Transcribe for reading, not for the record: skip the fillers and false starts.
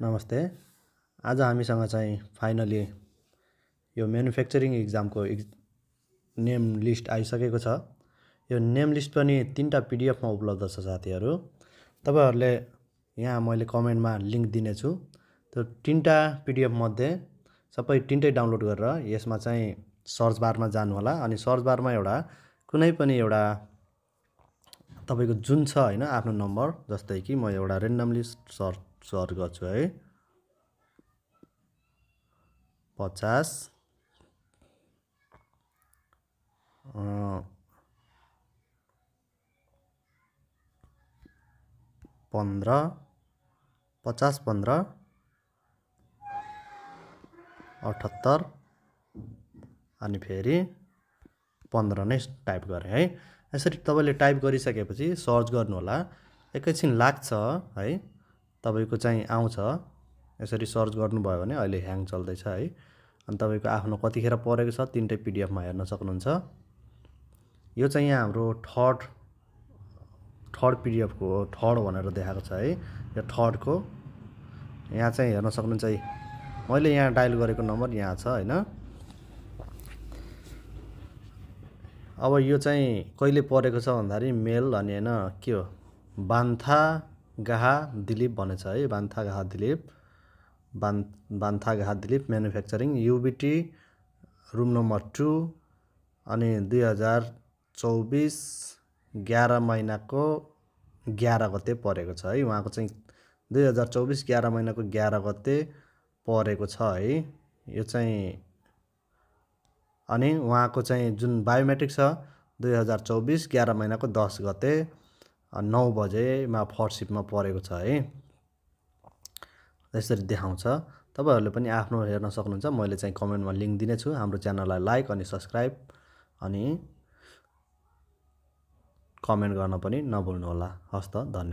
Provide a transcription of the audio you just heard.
नमस्ते। आज हामीसँग चाहिँ फाइनली यो म्यानुफ्याक्चरिङ इक्जामको नेम लिस्ट आइसकेको छ। यो नेम लिस्ट पनि 3टा पिडिएफमा उपलब्ध छ साथीहरू। तपाईहरुले यहाँ मैले कमेन्टमा लिंक दिनेछु। त्यो 3टा पिडिएफ मध्ये सबै 3टै डाउनलोड गरेर यसमा चाहिँ सर्च बारमा जानु होला अनि सर्च बारमा एउटा कुनै पनि एउटा तपाईको जुन छ हैन आफ्नो नम्बर, जस्तै कि म एउटा रेन्डमली सर्च गर्छु है 50 15 50 15 78 अनि फेरि 15 नै टाइप गरे है। यसरी तपाईले टाइप गरिसकेपछि सर्च गर्नु होला। एकैछिन लाग्छ है, तपाईको चाहिँ आउँछ। यसरी सर्च गर्नुभयो भने अहिले ह्याङ चल्दैछ है। अनि तपाईको आफ्नो कतिखेर परेको छ 3टै पिडिएफ मा हेर्न सक्नुहुन्छ। यो चाहिँ यहाँ हाम्रो थर्ड पिडिएफ को थर्ड भनेर देखाएको छ है। यो थर्ड को यहाँ चाहिँ हेर्न सक्नुहुन्छ है। मैले यहाँ डायल गरेको नम्बर यहाँ छ हैन। अब यो चाहिँ कहिले परेको छ भन्दाखेरि मेल अनि हैन के हो बान्था गाहा दिलीप भनेछ है। बान्था गाहा दिलीप म्यानुफ्याक्चरिङ युबिटी रुम नम्बर 2 अनि 2024 11 महिनाको 11 गते परेको छ है। उहाँको चाहिँ 2024 11 महिनाको 11 गते परेको छ है। यो चाहिँ अनि उहाँको चाहिँ जुन बायोमेट्रिक छ 2024 11 महिनाको 10 गते 9 बजेमा फर्स्ट शिफ्टमा परेको छ है। यसरी देखाउँछ। तपाईहरुले पनि आफ्नो हेर्न सक्नुहुन्छ। मैले चाहिँ कमेन्टमा लिंक दिनेछु। हाम्रो च्यानललाई लाइक अनि सब्स्क्राइब अनि कमेन्ट गर्न पनि नभुल्नु होला। हस्त धन्यवाद।